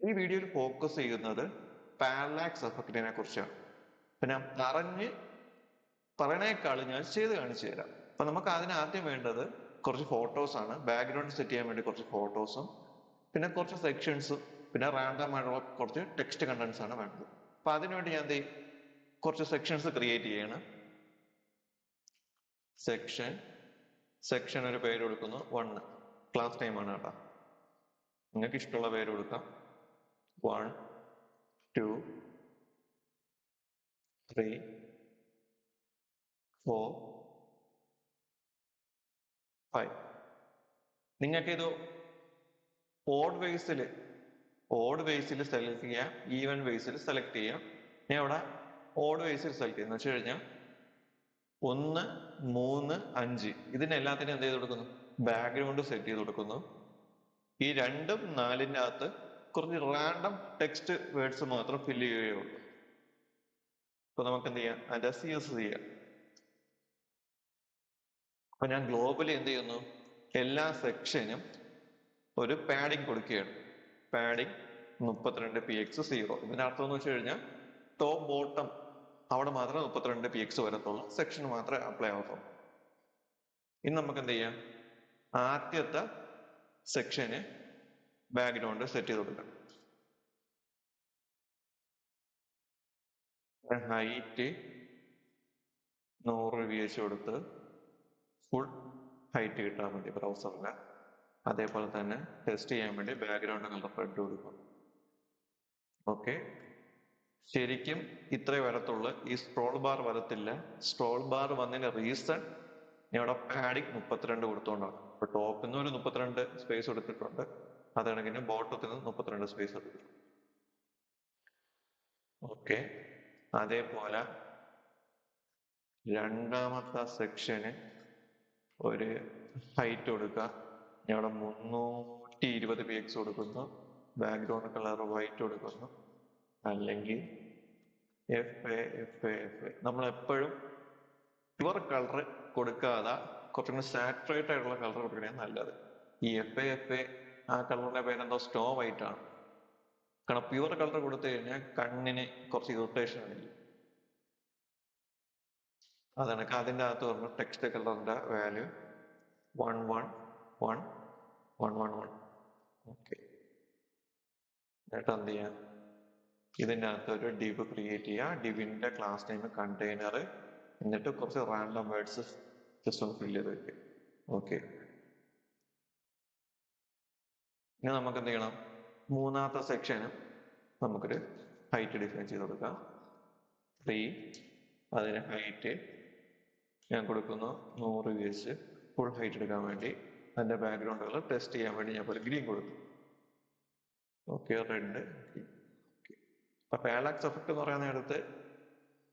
ഈ വീഡിയോയിൽ ഫോക്കസ് ചെയ്യുന്നത് പാരലാക്സ് എഫക്റ്റിനെ കുറിച്ചാണ്. അപ്പൊ ഞാൻ പറയണേക്കാൾ ഞാൻ ചെയ്ത് കാണിച്ചു തരാം. അപ്പൊ നമുക്ക് അതിനാദ്യം വേണ്ടത് കുറച്ച് ഫോട്ടോസ് ആണ്. ബാക്ക്ഗ്രൗണ്ട് സെറ്റ് ചെയ്യാൻ വേണ്ടി കുറച്ച് ഫോട്ടോസും പിന്നെ കുറച്ച് സെക്ഷൻസും പിന്നെ റാൻഡം ആയിട്ടുള്ള കുറച്ച് ടെക്സ്റ്റ് കണ്ടന്റ്സ് ആണ് വേണ്ടത്. അപ്പൊ അതിനുവേണ്ടി ഞാൻ കുറച്ച് സെക്ഷൻസ് ക്രിയേറ്റ് ചെയ്യണം. സെക്ഷൻ ഒരു പേര് കൊടുക്കുന്നു 1. ക്ലാസ് ടൈം ആണ് കേട്ടോ. നിങ്ങൾക്ക് ഇഷ്ടമുള്ള പേര് കൊടുക്കാം. 1, 2, 3, 4, 5. നിങ്ങൾക്ക് ഇത് ഓഡ് വേസിൽ സെലക്ട് ചെയ്യാം, ഈവൻ വേസിൽ സെലക്ട് ചെയ്യാം. ഞാൻ ഇവിടെ ഓഡ് വേസിൽ സെലക്ട് ചെയ്യുന്നു വെച്ച് കഴിഞ്ഞാൽ 1, 3, 5 ഇതിനെല്ലാത്തിനും എന്ത് ചെയ്ത് കൊടുക്കുന്നു? ബാക്ക്ഗ്രൗണ്ട് സെറ്റ് ചെയ്ത് കൊടുക്കുന്നു. ഈ 2ഉം 4ന്റെ അകത്ത് കുറച്ച് റാൻഡം ടെക്സ്റ്റ് വേർഡ്സ് മാത്രം ഫില്ല് ചെയ്യുകയുള്ളൂ. അപ്പൊ നമുക്ക് എന്ത് ചെയ്യാം? അതിന്റെ CS ചെയ്യാം. അപ്പൊ ഞാൻ ഗ്ലോബലി എന്ത് ചെയ്യുന്നു? എല്ലാ സെക്ഷനും ഒരു പാഡിങ് കൊടുക്കുകയാണ്. Padding 32px0. ഇതിന്റെ അർത്ഥം എന്ന് വെച്ച് കഴിഞ്ഞാൽ ടോപ്പ് ബോട്ടം അവിടെ മാത്രമേ 32px വരത്തുള്ളൂ, സെക്ഷൻ മാത്രമേ അപ്ലൈ ആവത്തുള്ളൂ. ഇനി നമുക്ക് എന്ത് ചെയ്യാം? ആദ്യത്തെ സെക്ഷന് ബാക്ക്ഗ്രൗണ്ട് സെറ്റ് ചെയ്ത് കൊടുക്കാം. ഹൈറ്റ് 100 VH കൊടുത്ത് ഫുൾ ഹൈറ്റ് കിട്ടാൻ വേണ്ടി ബ്രൗസറിന്, അതേപോലെ തന്നെ ടെസ്റ്റ് ചെയ്യാൻ വേണ്ടി ബാക്ക്ഗ്രൗണ്ട് കളർ റെഡ് കൊടുക്കും. ഓക്കെ, ശരിക്കും ഇത്രേ വരത്തുള്ളൂ. ഈ സ്ക്രോൾ ബാർ വരത്തില്ല. സ്ക്രോൾ ബാർ വന്നതിന്റെ റീസൺ ഇവിടെ പാഡിങ് 32 കൊടുത്തോണ്ടാണ്. ഇപ്പൊ ടോപ്പിൽ നിന്ന് ഒരു 32 സ്പേസ് കൊടുത്തിട്ടുണ്ട്, അത് കണക്കിന് ബോട്ടത്തിൽ നിന്ന് 32 സ്പേസ് എടുത്തിട്ടുണ്ട്. ഓക്കെ, അതേപോലെ രണ്ടാമത്തെ സെക്ഷന് ഒരു ഹൈറ്റ് കൊടുക്കുക. ഇവിടെ 320px കൊടുക്കുന്നു, ബാക്ക്ഗ്രൗണ്ട് കളർ വൈറ്റ് കൊടുക്കുന്നു, അല്ലെങ്കിൽ FA. നമ്മൾ എപ്പോഴും പ്യുവർ കളർ കൊടുക്കാതെ കുറച്ചുകൂടി സാച്ചുറേറ്റ് ആയിട്ടുള്ള കളർ കൊടുക്കണേ നല്ലത്. ഈ FA ആ കളറിന്റെ പേരെന്തോ സ്നോ വൈറ്റ് ആണ്. കാരണം പ്യുവർ കളർ കൊടുത്തു കഴിഞ്ഞാൽ കണ്ണിന് കുറച്ച് ഇറിറ്റേഷൻ ആയിരിക്കും. അതാണ് അതിൻ്റെ അകത്ത് പറഞ്ഞ ടെക്സ്റ്റ് കളറിന്റെ വാല്യൂ 11111. ഓക്കെ, എന്നിട്ട് എന്ത് ചെയ്യാം? ഇതിൻ്റെ അകത്ത് ഒരു ഡിവ് ക്രിയേറ്റ് ചെയ്യുക. ഡിവിന്റെ ക്ലാസ് നെയിം കണ്ടെയ്നർ, എന്നിട്ട് കുറച്ച് റാൻഡം വേർഡ്സ് ജസ്റ്റ് ഫില്ല് ചെയ്ത് വെക്കുക. ഓക്കെ, ഇനി നമുക്ക് എന്ത് ചെയ്യണം? മൂന്നാമത്തെ സെക്ഷന് നമുക്കൊരു ഹൈറ്റ് ഡിഫൈൻ ചെയ്ത് കൊടുക്കാം. 3, അതിന് ഹൈറ്റ് ഞാൻ കൊടുക്കുന്നു 100 VH ഫുൾ ഹൈറ്റ് എടുക്കാൻ വേണ്ടി. അതിന്റെ ബാക്ക്ഗ്രൗണ്ടുകൾ ടെസ്റ്റ് ചെയ്യാൻ വേണ്ടി ഞാൻ ഒരു ഗ്രീൻ കൊടുത്തു. Okay, red. അപ്പൊ പാരലാക്സ് എഫക്ട് എന്ന് പറയുന്ന നേരത്ത്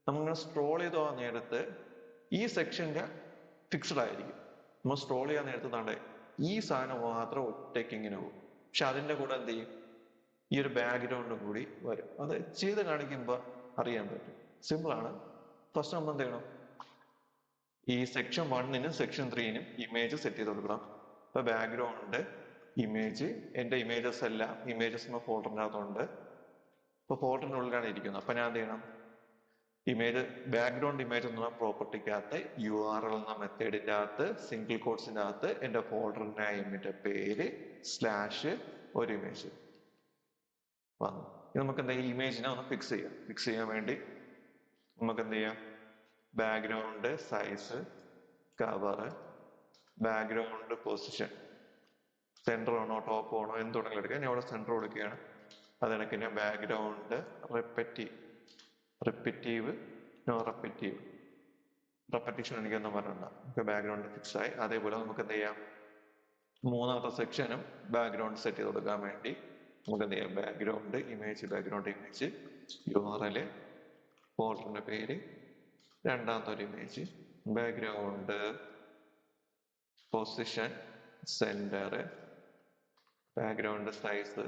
നമ്മൾ സ്ക്രോൾ ചെയ്ത് പോകാൻ നേരത്ത് ഈ സെക്ഷന്റെ ഫിക്സ്ഡ് ആയിരിക്കും. നമ്മൾ സ്ക്രോൾ ചെയ്യാൻ നേരത്ത് താണ്ടെ ഈ സാധനം മാത്രം ഒറ്റയ്ക്ക് ഇങ്ങനെ പോകും. പക്ഷെ അതിന്റെ കൂടെ എന്ത് ചെയ്യും? ഈ ഒരു ബാക്ക്ഗ്രൗണ്ടും കൂടി വരും. അത് ചെയ്ത് കാണിക്കുമ്പോൾ അറിയാൻ പറ്റും. സിമ്പിൾ ആണ്. ഫസ്റ്റ് നമ്മൾ എന്ത് ചെയ്യണം? ഈ സെക്ഷൻ 1നും സെക്ഷൻ 3നും ഇമേജ് സെറ്റ് ചെയ്ത് കൊടുക്കണം. ഇപ്പൊ ബാക്ക്ഗ്രൗണ്ട് ഇമേജ്, എന്റെ ഇമേജസ് എല്ലാം ഇമേജസ് എന്ന ഫോൾഡറിൻ്റെ അകത്തുണ്ട്. ഇപ്പൊ ഫോൾഡറിന്റെ ഉള്ളിലാണ് ഇരിക്കുന്നത്. അപ്പൊ ഞാൻ എന്ത് ചെയ്യണം? ഇമേജ് ബാക്ക്ഗ്രൗണ്ട് ഇമേജ് എന്ന പ്രോപ്പർട്ടിക്കകത്ത് URL എന്ന മെത്തേഡിന്റെ അകത്ത് സിംഗിൾ കോട്സിന്റെ അകത്ത് എന്റെ ഫോൾഡറിന്റെ നെയിമിന്റെ പേര് / ഒരു ഇമേജ് വന്നു. നമുക്ക് എന്താ ഈ ഇമേജിനെ ഒന്ന് ഫിക്സ് ചെയ്യാം. ഫിക്സ് ചെയ്യാൻ വേണ്ടി നമുക്ക് എന്ത് ചെയ്യാം? Background size, cover, background position, centre ആണോ ടോപ്പ് ആണോ എന്തുണ്ടെങ്കിലും എടുക്കാം. ഞാൻ ഇവിടെ സെന്റർ കൊടുക്കുകയാണ്. അത് കണക്കിന് ബാക്ക്ഗ്രൗണ്ട് റിപ്പറ്റീവ് നോ റെപ്പറ്റീഷൻ എനിക്കൊന്നും പറയണ്ട. നമുക്ക് ബാക്ക്ഗ്രൗണ്ട് ഫിക്സ് ആയി. അതേപോലെ നമുക്ക് എന്ത് ചെയ്യാം? മൂന്നാമത്തെ സെക്ഷനും ബാക്ക്ഗ്രൗണ്ട് സെറ്റ് ചെയ്ത് കൊടുക്കാൻ വേണ്ടി നമുക്ക് എന്ത് ചെയ്യാം? ബാക്ക്ഗ്രൗണ്ട് ഇമേജ് URL, ഫോൾഡറിന്റെ പേര്, രണ്ടാമത്തെ ഒരു image, background position, centre, background size,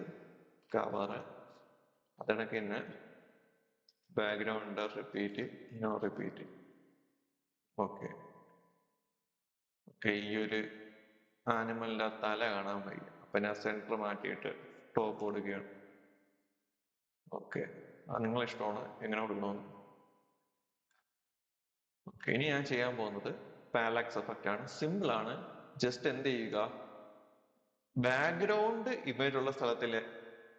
cover, അതിനൊക്കെ തന്നെ ബാക്ക്ഗ്രൗണ്ട് നോ റിപ്പീറ്റ്. ഓക്കെ, ഈ ഒരു ആനിമലിന്റെ തല കാണാൻ വയ്യ. അപ്പൊ ഞാൻ സെന്റർ മാറ്റിയിട്ട് ടോപ്പ് കൊടുക്കുകയാണ്. ഓക്കെ, അത് നിങ്ങളെ ഇഷ്ടമാണ് എങ്ങനെ കൊടുക്കണമെന്ന്. ഓക്കെ, ഇനി ഞാൻ ചെയ്യാൻ പോകുന്നത് പാരലാക്സ് എഫക്റ്റ് ആണ്. സിമ്പിൾ ആണ്. ജസ്റ്റ് എന്ത് ചെയ്യുക, ബാക്ക്ഗ്രൗണ്ട് ഇമേജ് ഉള്ള സ്ഥലത്തില്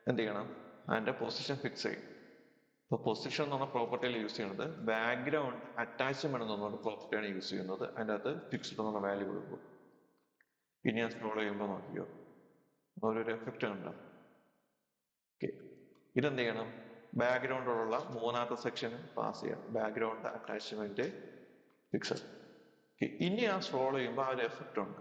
എന്ത് ചെയ്യണം, അതിന്റെ പൊസിഷൻ ഫിക്സ് ചെയ്യും. ഇപ്പൊ പൊസിഷൻ എന്ന് പറഞ്ഞ പ്രോപ്പർട്ടിയിൽ യൂസ് ചെയ്യുന്നത് ബാക്ക്ഗ്രൗണ്ട് അറ്റാച്ച്മെന്റ് എന്ന് പറഞ്ഞ പ്രോപ്പർട്ടിയാണ് യൂസ് ചെയ്യുന്നത്. അതിന്റെ അകത്ത് ഫിക്സ്ഡ് എന്നുള്ള വാല്യൂ കൊടുക്കും. ഇനി ഞാൻ സ്ക്രോൾ ചെയ്യുമ്പോൾ നോക്കിയോ, ഓരോരു എഫക്റ്റ് കണ്ടോ. ഓക്കെ, ഇതെന്ത് ചെയ്യണം, ബാക്ക്ഗ്രൗണ്ടിലുള്ള മൂന്നാമത്തെ സെക്ഷൻ പാസ് ചെയ്യണം. Background attachment fixed. ഇനി ഞാൻ സ്ക്രോൾ ചെയ്യുമ്പോൾ ആ ഒരു എഫക്റ്റ് ഉണ്ട്.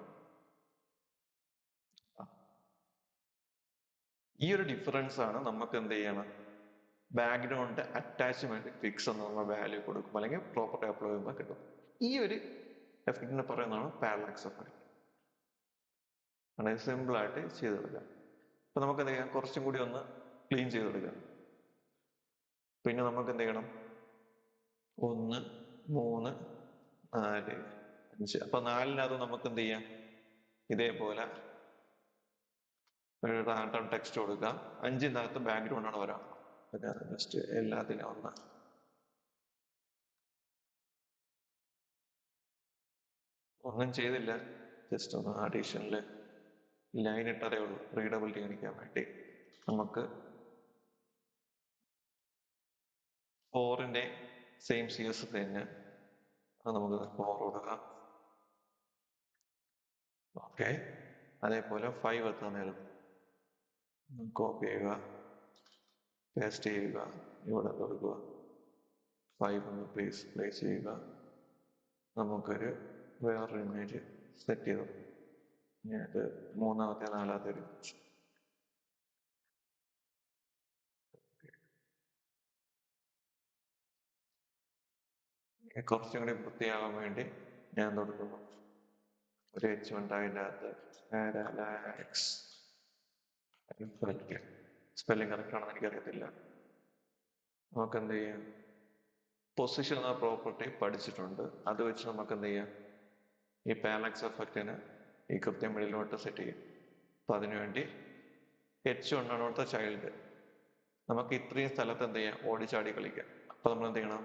ഈ ഒരു ഡിഫറൻസ് ആണ് നമുക്ക് എന്ത് ചെയ്യണം, ബാക്ക്ഗ്രൗണ്ട് അറ്റാച്ച്മെന്റ് ഫിക്സ് എന്നുള്ള വാല്യൂ കൊടുക്കും, അല്ലെങ്കിൽ പ്രോപ്പർട്ടി അപ്ലൈ ചെയ്യുമ്പോൾ കിട്ടും. ഈ ഒരു എഫക്റ്റിനെ പറയുന്നതാണ് പാരലാക്സ് എഫക്റ്റ്. വളരെ സിമ്പിൾ ആയിട്ട് ചെയ്തെടുക്കാം. അപ്പൊ നമുക്ക് എന്ത് ചെയ്യാം, കുറച്ചും കൂടി ഒന്ന് ക്ലീൻ ചെയ്തെടുക്കാം. പിന്നെ നമുക്ക് എന്ത് ചെയ്യണം, 1, 3, 4, 5. അപ്പൊ 4-നകത്ത് നമുക്ക് എന്ത് ചെയ്യാം, ഇതേപോലെ ഒരു റാൻഡം ടെക്സ്റ്റ് കൊടുക്കാം. 5-നകത്ത് ബാക്ക്ഗ്രൗണ്ട് ആണ് വരാം. ജസ്റ്റ് എല്ലാത്തിനും ഒന്ന് ഒന്നും ചെയ്തില്ല, ജസ്റ്റ് ഒന്ന് അഡീഷണല് ലൈൻ ഇട്ടതേ ഉള്ളൂ റീഡബിലിറ്റി കാണിക്കാൻ വേണ്ടി. നമുക്ക് 4-ന്റെ സെയിം CS തന്നെ നമുക്ക് 4 കൊടുക്കാം. ഓക്കെ, അതേപോലെ 5 എത്താൻ നേരം കോപ്പി ചെയ്യുക, പേസ്റ്റ് ചെയ്യുക, ഇവിടെ കൊടുക്കുക, 5 ഒന്ന് പ്ലേസ് ചെയ്യുക. നമുക്കൊരു വേറൊരു ഇമേജ് സെറ്റ് ചെയ്തു. ഇത് 3-മത്തെ 4-മത്തെ ഒരു കുറച്ചും കൂടി വൃത്തിയാകാൻ വേണ്ടി ഞാൻ കൊടുക്കുന്നു ഒരു H1 അതിൻ്റെ അകത്ത് പാരലാക്സ്. സ്പെല്ലിംഗ് കറക്റ്റ് ആണെന്ന് എനിക്കറിയത്തില്ല. നമുക്ക് എന്ത് ചെയ്യാം, പൊസിഷൻ എന്ന പ്രോപ്പർട്ടി പഠിച്ചിട്ടുണ്ട്. അത് വെച്ച് നമുക്ക് എന്ത് ചെയ്യാം, ഈ പാരലാക്സ് എഫക്റ്റിന് ഈ കൃത്യം മിഡിലോട്ട് സെറ്റ് ചെയ്യും. അപ്പൊ അതിനുവേണ്ടി H1 ആണ് ഇവിടുത്തെ ചൈൽഡ്. നമുക്ക് ഇത്രയും സ്ഥലത്ത് എന്ത് ചെയ്യാം, ഓടിച്ചാടി കളിക്കാം. അപ്പൊ നമ്മൾ എന്ത് ചെയ്യണം,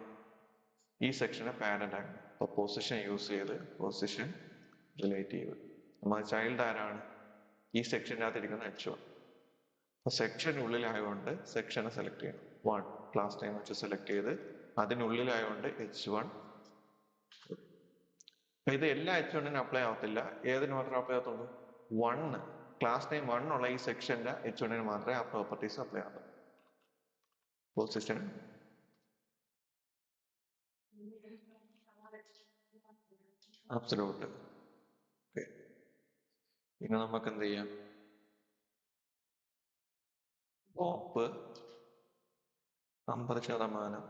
ഈ സെക്ഷന് പാരന്റ് ആക്കണം. അപ്പൊ പൊസിഷൻ യൂസ് ചെയ്ത് പൊസിഷൻ റിലേറ്റീവ്. നമ്മൾ ചൈൽഡ് ആരാണ്, ഈ സെക്ഷൻ്റെ അകത്ത് ഇരിക്കുന്ന H1. അപ്പൊ സെക്ഷനുള്ളിലായതുകൊണ്ട് സെക്ഷനെ സെലക്ട് ചെയ്യണം. 1 ക്ലാസ് ടൈം വെച്ച് സെലക്ട് ചെയ്ത് അതിനുള്ളിലായതുകൊണ്ട് H1. ഇത് എല്ലാ H1-നും അപ്ലൈ ആവത്തില്ല. ഏതിന് മാത്രമേ അപ്ലൈ ആവത്തുള്ളൂ, 1 ക്ലാസ് ടൈം 1 ഉള്ള ഈ സെക്ഷന്റെ H1-ന് മാത്രമേ ആ പ്രോപ്പർട്ടീസ് അപ്ലൈ ആവത്തുള്ളൂ. Position absolute. ഓക്കെ, പിന്നെ നമുക്ക് എന്ത് ചെയ്യാം, ടോപ്പ് 50%,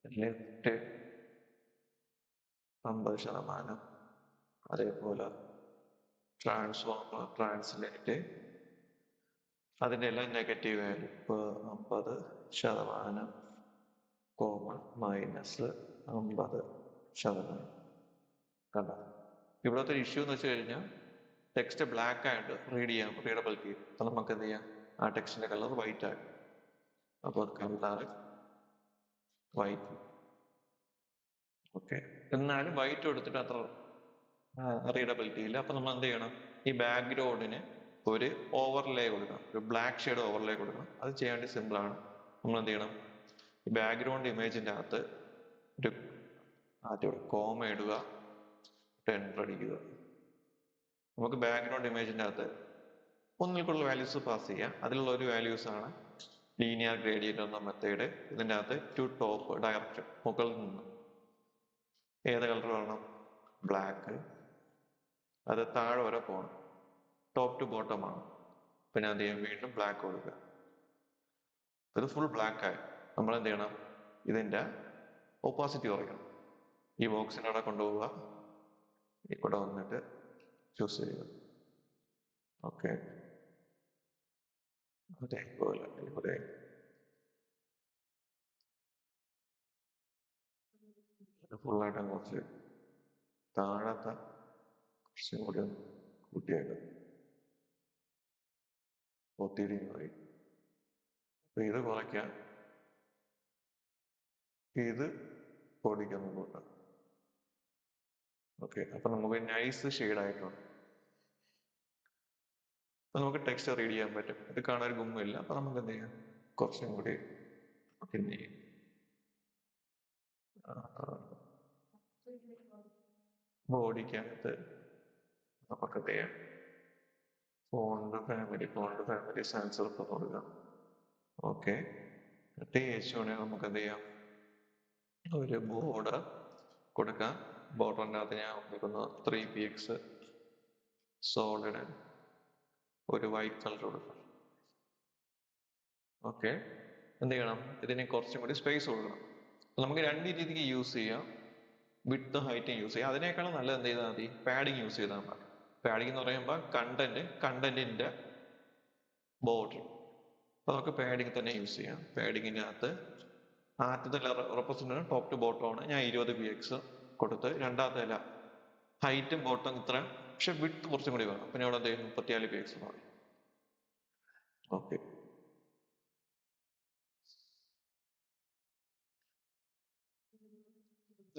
ലെഫ്റ്റ് 50%, അതേപോലെ ട്രാൻസ്ഫോമർ ട്രാൻസ്ലേറ്റ് അതിന്റെ എല്ലാം നെഗറ്റീവ് വാല്യൂ. ഇപ്പൊ 50%, കോമൺ -50%. കണ്ട, ഇവിടുത്തെ ഇഷ്യൂ എന്ന് വെച്ച് കഴിഞ്ഞാൽ ടെക്സ്റ്റ് ബ്ലാക്ക് ആയിട്ട് റീഡബിലിറ്റി. അപ്പൊ നമുക്ക് എന്ത് ചെയ്യാം, ആ ടെക്സ്റ്റിന്റെ കളർ വൈറ്റ് ആകും. അപ്പൊ കളർ വൈറ്റ്. ഓക്കെ, എന്നാലും വൈറ്റ് കൊടുത്തിട്ട് അത്ര റീഡബിലിറ്റി ഇല്ല. അപ്പൊ നമ്മൾ എന്ത് ചെയ്യണം, ഈ ബാക്ക്ഗ്രൗണ്ടിന് ഒരു ഓവർലേ കൊടുക്കണം, ഒരു ബ്ലാക്ക് ഷെയ്ഡ് ഓവർലേ കൊടുക്കണം. അത് ചെയ്യാൻ വേണ്ടി സിമ്പിൾ ആണ്. നമ്മൾ എന്ത് ചെയ്യണം, ഈ ബാക്ക്ഗ്രൗണ്ട് ഇമേജിന്റെ അകത്ത് ഒരു ആദ്യം കോമ ഇടുക, എൻ്റർ അടിക്കുക. നമുക്ക് ബാക്ക്ഗ്രൗണ്ട് ഇമേജിന്റെ അകത്ത് ഒന്നിൽ കൂടുതൽ വാല്യൂസ് പാസ് ചെയ്യാം. അതിലുള്ള ഒരു വാല്യൂസ് ആണ് ലീനിയർ ഗ്രേഡിയന്റ് എന്ന മെത്തേഡ്. ഇതിന്റെ അകത്ത് ടു ടോപ്പ് ഡയറക്ഷൻ, മുകളിൽ നിന്ന് ഏത് കളർ വേണം, ബ്ലാക്ക്. അത് താഴെ വരെ പോകണം, ടോപ്പ് ടു ബോട്ടം ആണ്. പിന്നെ എന്ത് ചെയ്യാം, വീണ്ടും ബ്ലാക്ക് കൊടുക്കുക. ഇത് ഫുൾ ബ്ലാക്ക് ആയി. നമ്മൾ എന്ത് ചെയ്യണം, ഇതിന്റെ ഓപ്പോസിറ്റ് കുറയ്ക്കണം. ഈ ബോക്സിന്റെ അവിടെ കൊണ്ടുപോവുക, ഇവിടെ വന്നിട്ട് ചൂസ് ചെയ്യുക. ഓക്കെ, അതേപോലെ ഇവിടെ ഫുള്ളായിട്ട് കുറച്ച് താഴത്തെ കുറച്ചും കൂടി കൂട്ടിയായിട്ട് ഒത്തിരിയായി. ഇത് കുറയ്ക്കാം, ഇത് പൊടിക്കൊന്ന് കൂട്ടാം. ഓക്കെ, അപ്പൊ നമുക്ക് നൈസ് ഷെയ്ഡ് ആയിട്ടുണ്ട്. അപ്പൊ നമുക്ക് ടെക്സ്റ്റ് റീഡ് ചെയ്യാൻ പറ്റും. ഇത് കാണാൻ ഒരു ഗുമ്മില്ല. അപ്പൊ നമുക്ക് എന്ത് ചെയ്യാം, കുറച്ചും കൂടി പിന്നെ ബോഡിക്കകത്ത് നമുക്ക് എന്ത് ചെയ്യാം, ഫോണ്ട് ഫാമിലി സെൻസർ കൊടുക്കാം. ഓക്കെ, H1 നമുക്ക് എന്ത് ചെയ്യാം, ഒരു ബോർഡർ കൊടുക്കാം. ബോർഡറിൻ്റെ അകത്ത് ഞാൻ കൊടുക്കുന്നു 3px സോളിഡ്, ഒരു വൈറ്റ് കളർ കൊടുക്കാം. ഓക്കെ, എന്ത് ചെയ്യണം, ഇതിന് കുറച്ചും കൂടി സ്പേസ് കൊടുക്കണം. നമുക്ക് രണ്ട് രീതിക്ക് യൂസ് ചെയ്യാം, വിഡ്ത്ത് ഹൈറ്റും യൂസ് ചെയ്യാം. അതിനേക്കാളും നല്ലത് എന്ത് ചെയ്താൽ മതി, പാഡിങ് യൂസ് ചെയ്താൽ മതി. പാഡിങ് എന്ന് പറയുമ്പോൾ കണ്ടന്റിന്റെ ബോർഡർ. അപ്പൊ നമുക്ക് പാഡിങ് തന്നെ യൂസ് ചെയ്യാം. പാഡിങ്ങിന്റെ അകത്ത് ആദ്യത്തെ റെപ്രസെന്റ് ടോപ്പ് ടു ബോട്ടം ആണ്. ഞാൻ 20px കൊടുത്ത്, രണ്ടാമത്തെ അല്ല ഹൈറ്റും ബോട്ടം ഇത്ര, പക്ഷെ വിഡ്ത്ത് കുറച്ചും കൂടി വേണം. പിന്നെ അവിടെ എന്ത് ചെയ്യും, 34px മതി. ഓക്കെ,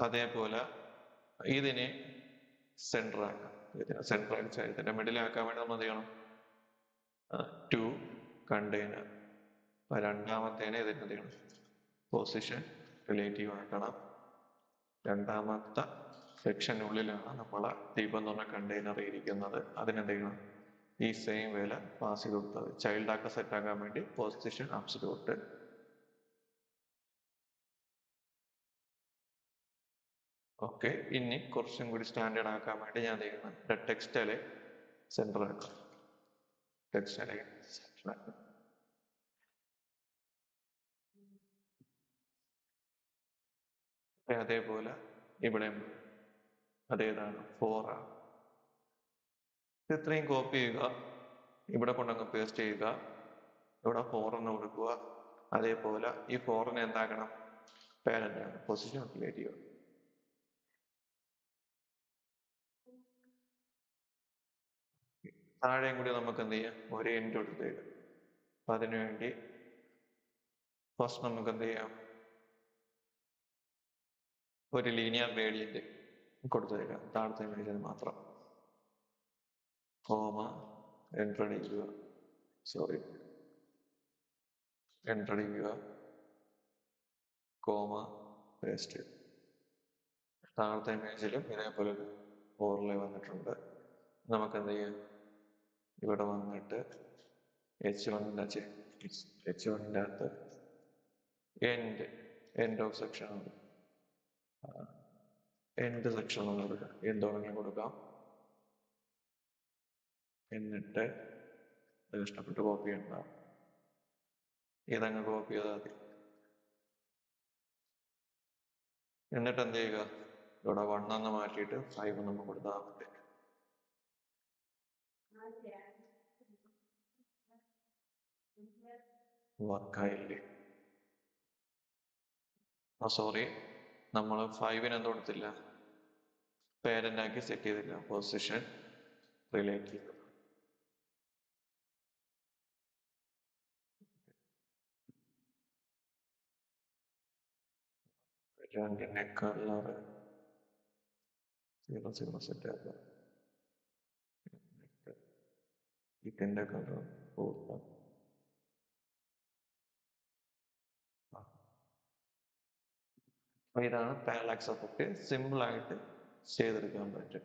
അതേപോലെ ഇതിനെ സെന്റർ ആക്കാം. സെന്റർ അടിച്ചാൽ ഇതിന്റെ മിഡിലാക്കാൻ വേണ്ടി നമ്മൾ എന്ത് ചെയ്യണം, 2 കണ്ടെയ്നർ. രണ്ടാമത്തേനെ ഇതിന് എന്ത് ചെയ്യണം, പൊസിഷൻ റിലേറ്റീവ് ആക്കണം. രണ്ടാമത്തെ സെക്ഷനുള്ളിലാണ് നമ്മളെ ദീപം എന്ന് പറഞ്ഞ കണ്ടെയ്നർ ഇരിക്കുന്നത്. അതിനെന്ത് ചെയ്യണം, ഈ സെയിം വില പാസ് ചെയ്ത് കൊടുത്തത്. ചൈൽഡ് ആക്കാൻ സെറ്റ് ആക്കാൻ വേണ്ടി പൊസിഷൻ അബ്സല്യൂട്ട്. ഓക്കെ, ഇനി കുറച്ചും കൂടി സ്റ്റാൻഡേർഡ് ആക്കാൻ വേണ്ടി ഞാൻ എന്ത് ചെയ്യണം, ടെക്സ്റ്റൈലെ സെന്റർ ആക്കാം. ടെക്സ്റ്റൈലെ സെന്റർ ആക്കാം. അതേപോലെ ഇവിടെ അതേതാണ് 4 ആണ്. ഇത്രയും കോപ്പി ചെയ്യുക, ഇവിടെ കൊണ്ടങ്ങ് പേസ്റ്റ് ചെയ്യുക, ഇവിടെ 4 എന്ന് കൊടുക്കുക. അതേപോലെ ഈ 4 എന്താക്കണം, പാരന്റ് ആണ്, പൊസിഷൻ റിലേറ്റ് ചെയ്യുക. താഴെയും കൂടി നമുക്ക് എന്ത് ചെയ്യാം, ഒരു എൻഡ് കൊടുത്തേക്കാം. അപ്പൊ അതിനുവേണ്ടി ഫസ്റ്റ് നമുക്ക് എന്ത് ചെയ്യാം, ഒരു ലീനിയർ ഗ്രേഡിയന്റ് കൊടുത്തേക്കാം താഴത്തെ ഇമേജിന് മാത്രം. കോമ എൻ്റർ അടിക്കുക, സോറി എൻ്റർ അടിക്കുക, കോമ പേസ്റ്റ്. താഴത്തെ ഇമേജിലും ഇതേപോലെ ഒരു ഓവർലേ വന്നിട്ടുണ്ട്. നമുക്ക് എന്ത് ചെയ്യാം, ഇവിടെ വന്നിട്ട് H1ന്റെ അകത്ത് എൻഡ് ഓഫ് സെക്ഷൻ ആണ്, എൻഡ് സെക്ഷൻ എന്ന് കൊടുക്കാം, എന്തുവേണമെങ്കിലും കൊടുക്കാം. എന്നിട്ട് ഇഷ്ടപ്പെട്ട് കോപ്പി ചെയ്യണ്ട, ഇതങ്ങ് കോപ്പി ചെയ്താൽ മതി. എന്നിട്ട് എന്ത് ചെയ്യുക, ഇവിടെ 1 എന്ന് മാറ്റിയിട്ട് 5 എന്ന് കൊടുത്താൽ മതി. വർക്കായില്ലേ, സോറി, നമ്മൾ 5 എന്ത് കൊടുത്തില്ല, പേരന്റ് ആക്കി സെറ്റ് ചെയ്തില്ല, പൊസിഷൻ റിലേറ്റ് ചെയ്തു. രണ്ടിന്റെ കളർ 0 സെറ്റ് ആക്കുക, ഇതിന്റെ കളർ കൊടുക്കാം. അപ്പൊ ഇതാണ് പാരലാക്സ് എഫക്റ്റ്, സിമ്പിൾ ആയിട്ട് ചെയ്തെടുക്കാൻ പറ്റും.